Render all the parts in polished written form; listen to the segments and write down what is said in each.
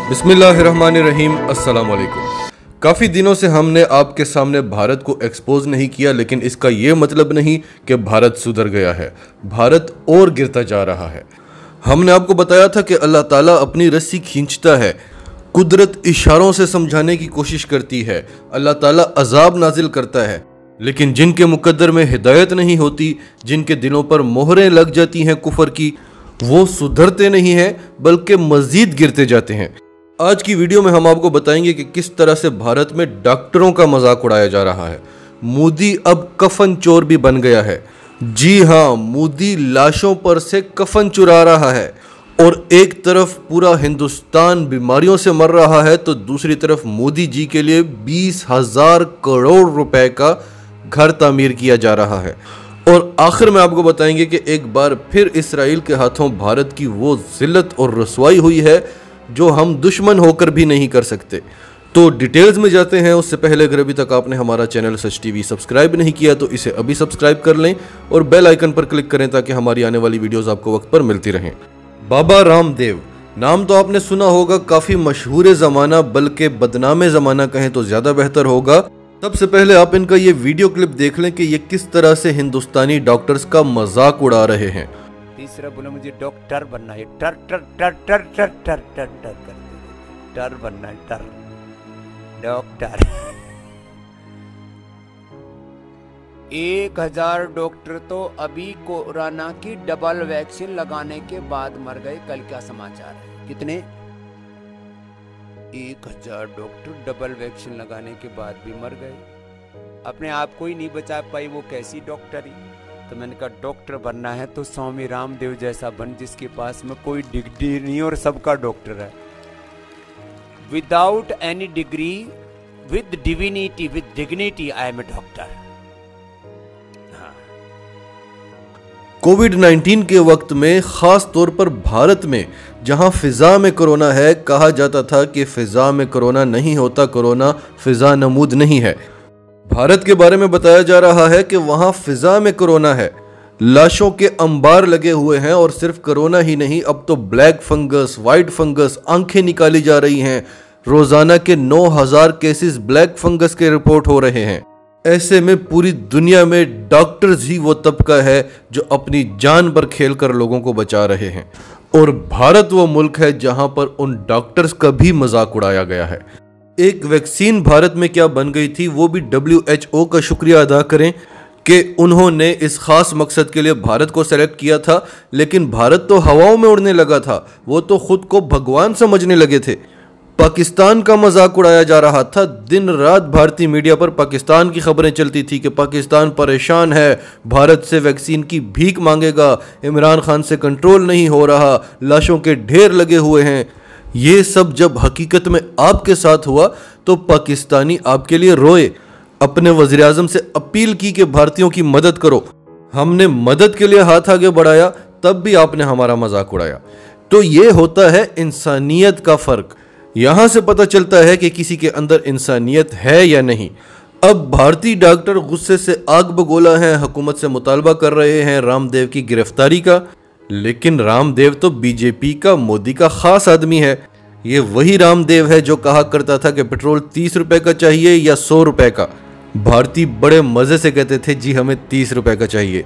बिस्मिल्लाहिर्रहमानिर्रहीम, अस्सलाम वालेकुम। काफ़ी दिनों से हमने आपके सामने भारत को एक्सपोज नहीं किया, लेकिन इसका ये मतलब नहीं कि भारत सुधर गया है। भारत और गिरता जा रहा है। हमने आपको बताया था कि अल्लाह ताला अपनी रस्सी खींचता है, कुदरत इशारों से समझाने की कोशिश करती है, अल्लाह ताला अजाब नाजिल करता है, लेकिन जिनके मुकद्दर में हिदायत नहीं होती, जिनके दिलों पर मोहरें लग जाती हैं कुफर की, वो सुधरते नहीं हैं बल्कि मजीद गिरते जाते हैं। आज की वीडियो में हम आपको बताएंगे कि किस तरह से भारत में डॉक्टरों का मजाक उड़ाया जा रहा है। मोदी अब कफन चोर भी बन गया है। जी हाँ, मोदी लाशों पर से कफन चुरा रहा है और एक तरफ पूरा हिंदुस्तान बीमारियों से मर रहा है तो दूसरी तरफ मोदी जी के लिए 20,000 करोड़ रुपए का घर तामीर किया जा रहा है। और आखिर में आपको बताएंगे कि एक बार फिर इसराइल के हाथों भारत की वो जिल्लत और रसवाई हुई है जो हम दुश्मन होकर भी नहीं कर सकते। तो डिटेल्स में जाते हैं। उससे पहले अगर अभी तक आपने हमारा चैनल सच टीवी सब्सक्राइब नहीं किया तो इसे अभी सब्सक्राइब कर लें और बेल आइकन पर क्लिक करें ताकि हमारी आने वाली वीडियोस आपको वक्त पर मिलती रहें। बाबा रामदेव नाम तो आपने सुना होगा, काफ़ी मशहूर ज़माना, बल्कि बदनाम ज़माना कहें तो ज़्यादा बेहतर होगा। सबसे पहले आप इनका ये वीडियो क्लिप देख लें कि ये किस तरह से हिंदुस्तानी डॉक्टर्स का मजाक उड़ा रहे हैं। तीसरा बोला मुझे डॉक्टर बनना है, टर टर टर टर टर टर टर टर टर बनना है, टर डॉक्टर। 1000 डॉक्टर तो अभी कोरोना की डबल वैक्सीन लगाने के बाद मर गए। कल क्या समाचार है? कितने? 1000 डॉक्टर डबल वैक्सीन लगाने के बाद भी मर गए। अपने आप को ही नहीं बचा पाई, वो कैसी डॉक्टरी? तो मैंने कहा डॉक्टर बनना है तो स्वामी रामदेव जैसा बन, जिसके पास में कोई डिग्री नहीं और सबका डॉक्टर है। Without any degree, with divinity, with dignity, I am a doctor. कोविड-19 के वक्त में खास तौर पर भारत में जहां फिजा में कोरोना है, कहा जाता था कि फिजा में कोरोना नहीं होता, कोरोना फिजा नमूद नहीं है। भारत के बारे में बताया जा रहा है कि वहां फिजा में कोरोना है, लाशों के अंबार लगे हुए हैं और सिर्फ कोरोना ही नहीं, अब तो ब्लैक फंगस, वाइट फंगस, आंखें निकाली जा रही हैं। रोजाना के 9,000 केसेस ब्लैक फंगस के रिपोर्ट हो रहे हैं। ऐसे में पूरी दुनिया में डॉक्टर्स ही वो तबका है जो अपनी जान पर खेलकर लोगों को बचा रहे हैं, और भारत वो मुल्क है जहां पर उन डॉक्टर्स का भी मजाक उड़ाया गया है। एक वैक्सीन भारत में क्या बन गई थी, वो भी WHO का शुक्रिया अदा करें कि उन्होंने इस खास मकसद के लिए भारत को सेलेक्ट किया था। लेकिन भारत तो हवाओं में उड़ने लगा था, वो तो खुद को भगवान समझने लगे थे। पाकिस्तान का मजाक उड़ाया जा रहा था। दिन रात भारतीय मीडिया पर पाकिस्तान की खबरें चलती थी कि पाकिस्तान परेशान है, भारत से वैक्सीन की भीख मांगेगा, इमरान खान से कंट्रोल नहीं हो रहा, लाशों के ढेर लगे हुए हैं। ये सब जब हकीकत में आपके साथ हुआ तो पाकिस्तानी आपके लिए रोए, अपने वज़ीर आज़म से अपील की कि भारतीयों की मदद करो। हमने मदद के लिए हाथ आगे बढ़ाया, तब भी आपने हमारा मजाक उड़ाया। तो ये होता है इंसानियत का फ़र्क। यहाँ से पता चलता है कि किसी के अंदर इंसानियत है या नहीं। अब भारतीय डॉक्टर गुस्से से आग बगोला हैं, हुकूमत से मुतालबा कर रहे हैं रामदेव की गिरफ्तारी का। लेकिन रामदेव तो बीजेपी का, मोदी का खास आदमी है। ये वही रामदेव है जो कहा करता था कि पेट्रोल 30 रुपए का चाहिए या 100 रुपए का। भारतीय बड़े मजे से कहते थे जी हमें 30 रुपए का चाहिए।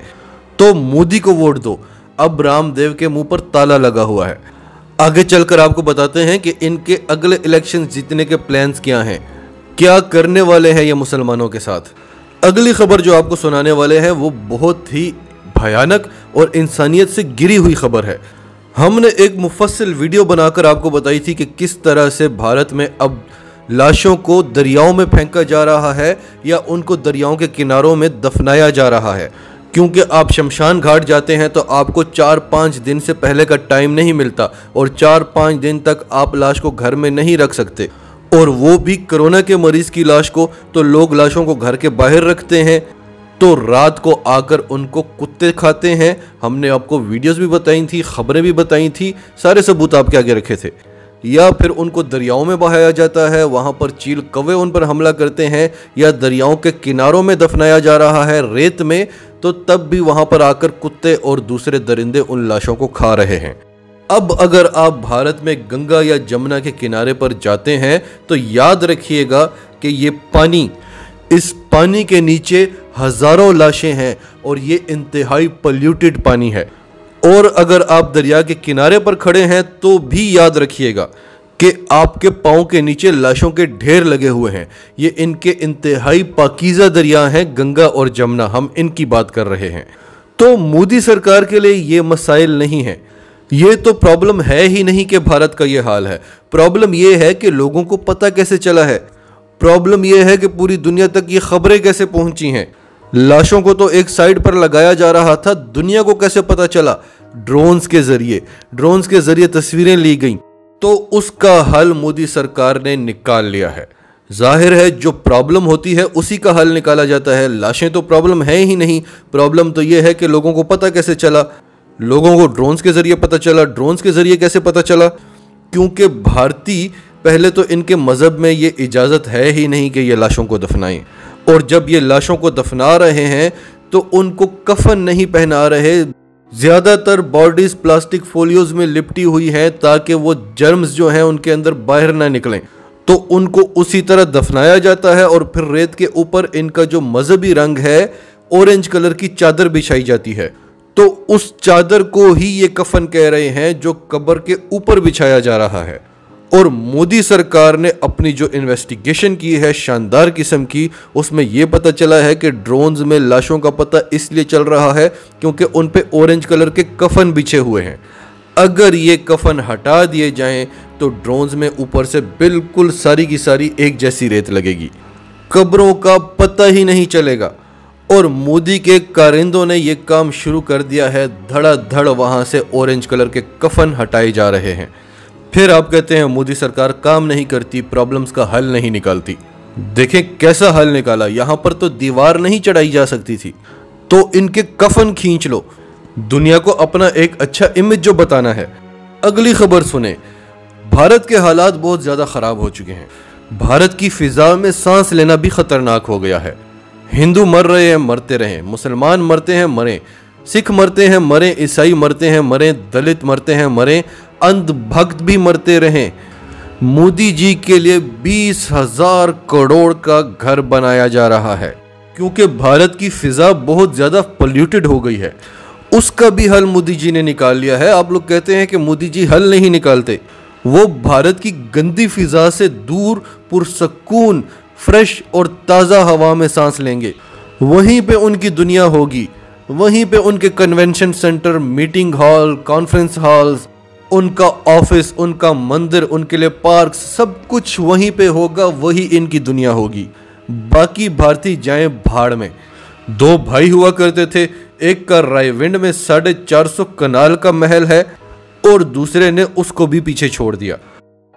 तो मोदी को वोट दो। अब रामदेव के मुंह पर ताला लगा हुआ है। आगे चलकर आपको बताते हैं कि इनके अगले इलेक्शन जीतने के प्लान्स क्या हैं, क्या करने वाले हैं ये मुसलमानों के साथ। अगली खबर जो आपको सुनाने वाले हैं वो बहुत ही भयानक और इंसानियत से गिरी हुई खबर है। हमने एक मुफस्सिल वीडियो बनाकर आपको बताई थी कि किस तरह से भारत में अब लाशों को दरियाओं में फेंका जा रहा है या उनको दरियाओं के किनारों में दफनाया जा रहा है। क्योंकि आप शमशान घाट जाते हैं तो आपको 4-5 दिन से पहले का टाइम नहीं मिलता और 4-5 दिन तक आप लाश को घर में नहीं रख सकते, और वो भी कोरोना के मरीज की लाश को। तो लोग लाशों को घर के बाहर रखते हैं, तो रात को आकर उनको कुत्ते खाते हैं। हमने आपको वीडियोस भी बताई थी, खबरें भी बताई थी, सारे सबूत आपके आगे रखे थे। या फिर उनको दरियाओं में बहाया जाता है, वहाँ पर चील कौवे उन पर हमला करते हैं, या दरियाओं के किनारों में दफनाया जा रहा है रेत में, तो तब भी वहाँ पर आकर कुत्ते और दूसरे दरिंदे उन लाशों को खा रहे हैं। अब अगर आप भारत में गंगा या जमुना के किनारे पर जाते हैं तो याद रखिएगा कि ये पानी, इस पानी के नीचे हजारों लाशें हैं और ये इंतहाई पोल्यूटेड पानी है। और अगर आप दरिया के किनारे पर खड़े हैं तो भी याद रखिएगा कि आपके पांव के नीचे लाशों के ढेर लगे हुए हैं। ये इनके इंतहाई पाकीज़ा दरिया हैं, गंगा और जमुना, हम इनकी बात कर रहे हैं। तो मोदी सरकार के लिए ये मसाइल नहीं है, ये तो प्रॉब्लम है ही नहीं कि भारत का ये हाल है। प्रॉब्लम ये है कि लोगों को पता कैसे चला है, प्रॉब्लम ये है कि पूरी दुनिया तक ये खबरें कैसे पहुंची हैं। लाशों को तो एक साइड पर लगाया जा रहा था, दुनिया को कैसे पता चला? ड्रोन्स के जरिए तस्वीरें ली गई। तो उसका हल मोदी सरकार ने निकाल लिया है। जाहिर है जो प्रॉब्लम होती है उसी का हल निकाला जाता है। लाशें तो प्रॉब्लम है ही नहीं, प्रॉब्लम तो यह है कि लोगों को पता कैसे चला। लोगों को ड्रोन्स के जरिए पता चला। ड्रोन्स के जरिए कैसे पता चला? क्योंकि भारतीय, पहले तो इनके मज़हब में ये इजाज़त है ही नहीं कि ये लाशों को दफनाएं, और जब ये लाशों को दफना रहे हैं तो उनको कफन नहीं पहना रहे। ज़्यादातर बॉडीज प्लास्टिक फोलियोज में लिपटी हुई हैं ताकि वो जर्म्स जो हैं उनके अंदर बाहर ना निकलें। तो उनको उसी तरह दफनाया जाता है और फिर रेत के ऊपर इनका जो मजहबी रंग है ऑरेंज कलर की चादर बिछाई जाती है। तो उस चादर को ही ये कफन कह रहे हैं जो कब्र के ऊपर बिछाया जा रहा है। और मोदी सरकार ने अपनी जो इन्वेस्टिगेशन की है शानदार किस्म की, उसमें यह पता चला है कि ड्रोन्स में लाशों का पता इसलिए चल रहा है क्योंकि उन पे ऑरेंज कलर के कफन बिछे हुए हैं। अगर ये कफन हटा दिए जाएं तो ड्रोन्स में ऊपर से बिल्कुल सारी की सारी एक जैसी रेत लगेगी, कब्रों का पता ही नहीं चलेगा। और मोदी के कारिंदों ने यह काम शुरू कर दिया है, धड़ाधड़ वहां से ऑरेंज कलर के कफन हटाए जा रहे हैं। फिर आप कहते हैं मोदी सरकार काम नहीं करती, प्रॉब्लम्स का हल नहीं निकालती। देखें कैसा हल निकाला। यहां पर तो दीवार नहीं चढ़ाई जा सकती थी, तो इनके कफन खींच लो। दुनिया को अपना एक अच्छा इमेज जो बताना है। अगली खबर सुने। भारत के हालात बहुत ज्यादा खराब हो चुके हैं। भारत की फिजा में सांस लेना भी खतरनाक हो गया है। हिंदू मर रहे हैं, मरते रहे, मुसलमान मरते हैं, मरे, सिख मरते हैं, मरे, ईसाई मरते हैं, मरे, दलित मरते हैं, मरे, अंधभक्त भी मरते रहे। मोदी जी के लिए 20,000 करोड़ का घर बनाया जा रहा है क्योंकि भारत की फिजा बहुत ज्यादा पोल्यूटेड हो गई है। उसका भी हल मोदी जी ने निकाल लिया है। आप लोग कहते हैं कि मोदी जी हल नहीं निकालते, वो भारत की गंदी फिजा से दूर पुरसकून फ्रेश और ताज़ा हवा में सांस लेंगे। वहीं पे उनकी दुनिया होगी, वहीं पे उनके convention centre, meeting hall, conference halls, उनका ऑफिस, उनका मंदिर, उनके लिए पार्क, सब कुछ वहीं पे होगा। वही इनकी दुनिया होगी। बाकी भारतीय जाएं भाड़ में। 2 भाई हुआ करते थे, एक का रायविंड में 450 कनाल का महल है और दूसरे ने उसको भी पीछे छोड़ दिया।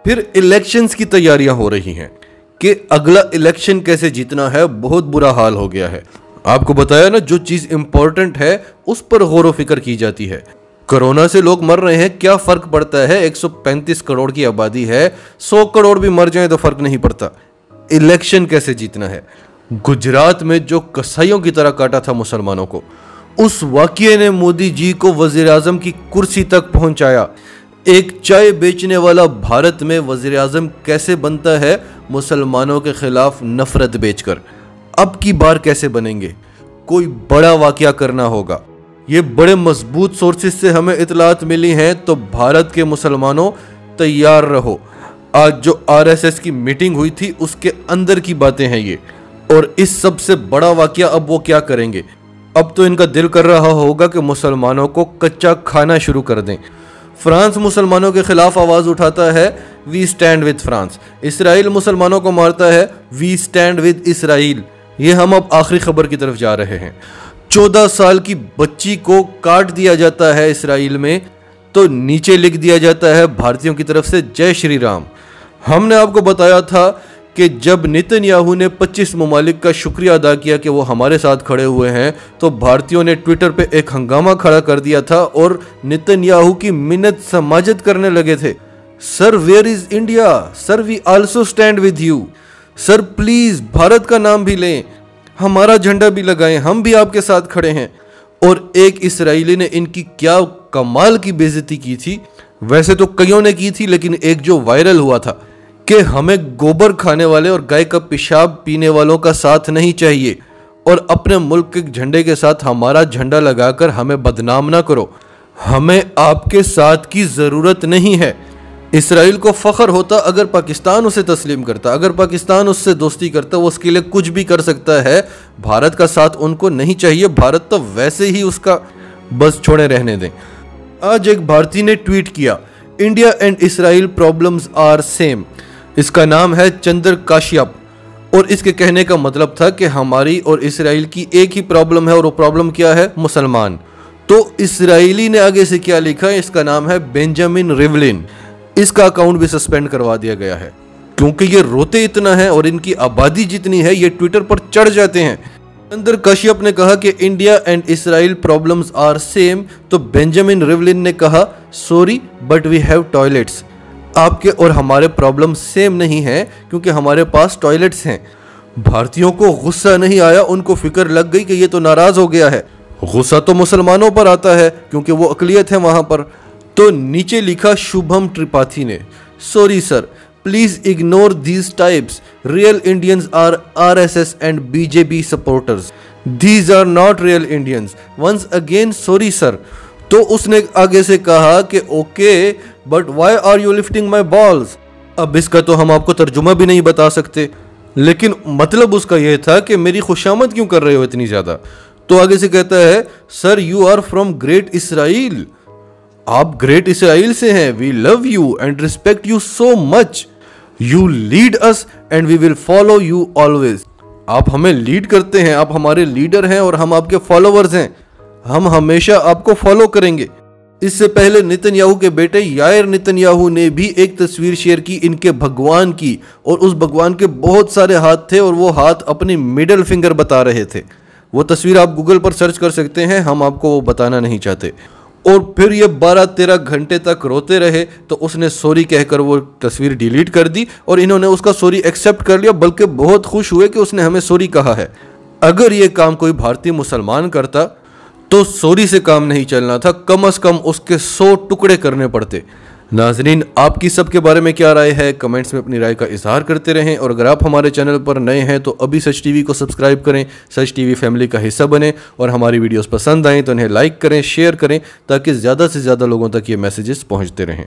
फिर इलेक्शंस की तैयारियां हो रही हैं कि अगला इलेक्शन कैसे जीतना है। बहुत बुरा हाल हो गया है। आपको बताया ना, जो चीज इंपॉर्टेंट है उस पर गौर व फिक्र की जाती है। कोरोना से लोग मर रहे हैं, क्या फर्क पड़ता है? 135 करोड़ की आबादी है, 100 करोड़ भी मर जाए तो फर्क नहीं पड़ता। इलेक्शन कैसे जीतना है। गुजरात में जो कसाईयों की तरह काटा था मुसलमानों को, उस वाकये ने मोदी जी को वजीर आजम की कुर्सी तक पहुंचाया। एक चाय बेचने वाला भारत में वजीर आजम कैसे बनता है? मुसलमानों के खिलाफ नफरत बेचकर। अब की बार कैसे बनेंगे? कोई बड़ा वाकया करना होगा। ये बड़े मजबूत सोर्सेज से हमें इतलात मिली हैं, तो भारत के मुसलमानों तैयार रहो। आज जो आरएसएस की मीटिंग हुई थी उसके अंदर की बातें हैं ये, और इस सबसे बड़ा वाकया अब वो क्या करेंगे। अब तो इनका दिल कर रहा होगा कि मुसलमानों को कच्चा खाना शुरू कर दें। फ्रांस मुसलमानों के खिलाफ आवाज उठाता है, we stand with France. Israel मुसलमानों को मारता है, वी स्टैंड विद इसराइल। ये हम अब आखिरी खबर की तरफ जा रहे हैं। 14 साल की बच्ची को काट दिया जाता है इसराइल में, तो नीचे लिख दिया जाता है भारतीयों की तरफ से जय श्री राम। हमने आपको बताया था कि जब नेतन्याहू ने 25 ममालिक का शुक्रिया अदा किया कि वो हमारे साथ खड़े हुए हैं, तो भारतीयों ने ट्विटर पे एक हंगामा खड़ा कर दिया था और नेतन्याहू की मिन्नत समाजत करने लगे थे। Sir, where is India? Sir, we also stand with you. Sir please Bharat का नाम भी लें, हमारा झंडा भी लगाएं, हम भी आपके साथ खड़े हैं। और एक इसराइली ने इनकी क्या कमाल की बेइज्जती की थी। वैसे तो कईयों ने की थी, लेकिन एक जो वायरल हुआ था कि हमें गोबर खाने वाले और गाय का पेशाब पीने वालों का साथ नहीं चाहिए और अपने मुल्क के झंडे के साथ हमारा झंडा लगाकर हमें बदनाम ना करो, हमें आपके साथ की जरूरत नहीं है। इसराइल को फख्र होता अगर पाकिस्तान उसे तस्लीम करता, अगर पाकिस्तान उससे दोस्ती करता, वो उसके लिए कुछ भी कर सकता है। भारत का साथ उनको नहीं चाहिए, भारत तो वैसे ही उसका बस छोड़े रहने दें। आज एक भारतीय ने ट्वीट किया, India and Israel problems are same. इसका नाम है चंद्र काश्यप और इसके कहने का मतलब था कि हमारी और इसराइल की एक ही प्रॉब्लम है और वो प्रॉब्लम क्या है? मुसलमान। तो इसराइली ने आगे से क्या लिखा, इसका नाम है बेंजामिन रिवलिन। इसका अकाउंट भी सस्पेंड करवा दिया गया है क्योंकि ये रोते इतना है और इनकी आबादी जितनी है ये ट्विटर पर चढ़ जाते हैं। चंद्र काश्यप ने कहा कि India and Israel problems are same, तो बेंजामिन रिवलिन ने कहा sorry but we have toilets. आपके और हमारे प्रॉब्लम सेम नहीं है क्योंकि हमारे पास टॉयलेट्स हैं। भारतीयों को गुस्सा नहीं आया, उनको फिक्र लग गई कि ये तो नाराज हो गया है। गुस्सा तो मुसलमानों पर आता है क्योंकि वो अकलियत है वहां पर। तो नीचे लिखा शुभम त्रिपाठी ने, sorry sir, please ignore these types, real Indians are RSS and BJP supporters, these are not real Indians, once again sorry sir. तो उसने आगे से कहा कि okay but why are you lifting my balls. अब इसका तो हम आपको तर्जुमा भी नहीं बता सकते, लेकिन मतलब उसका यह था कि मेरी खुशामद क्यों कर रहे हो इतनी ज्यादा। तो आगे से कहता है, sir you are from great Israel, आप ग्रेट इसराइल से हैं, we love you and respect you so much, you lead us and we will follow you always. आप हमें लीड करते हैं, आप हमारे लीडर हैं और हम आपके फॉलोवर्स हैं, हम हमेशा आपको फॉलो करेंगे। इससे पहले नेतन्याहू के बेटे यायर नेतन्याहू ने भी एक तस्वीर शेयर की इनके भगवान की, और उस भगवान के बहुत सारे हाथ थे और वो हाथ अपनी मिडिल फिंगर बता रहे थे। वो तस्वीर आप गूगल पर सर्च कर सकते हैं, हम आपको वो बताना नहीं चाहते। और फिर ये 12-13 घंटे तक रोते रहे तो उसने सॉरी कहकर वो तस्वीर डिलीट कर दी और इन्होंने उसका सॉरी एक्सेप्ट कर लिया, बल्कि बहुत खुश हुए कि उसने हमें सॉरी कहा है। अगर ये काम कोई भारतीय मुसलमान करता तो सॉरी से काम नहीं चलना था, कम से कम उसके 100 टुकड़े करने पड़ते। नाजरीन, आपकी सबके बारे में क्या राय है? कमेंट्स में अपनी राय का इजहार करते रहें और अगर आप हमारे चैनल पर नए हैं तो अभी सच टीवी को सब्सक्राइब करें, सच टीवी फैमिली का हिस्सा बने और हमारी वीडियोस पसंद आएँ तो उन्हें लाइक करें, शेयर करें ताकि ज़्यादा से ज़्यादा लोगों तक ये मैसेजेस पहुँचते रहें।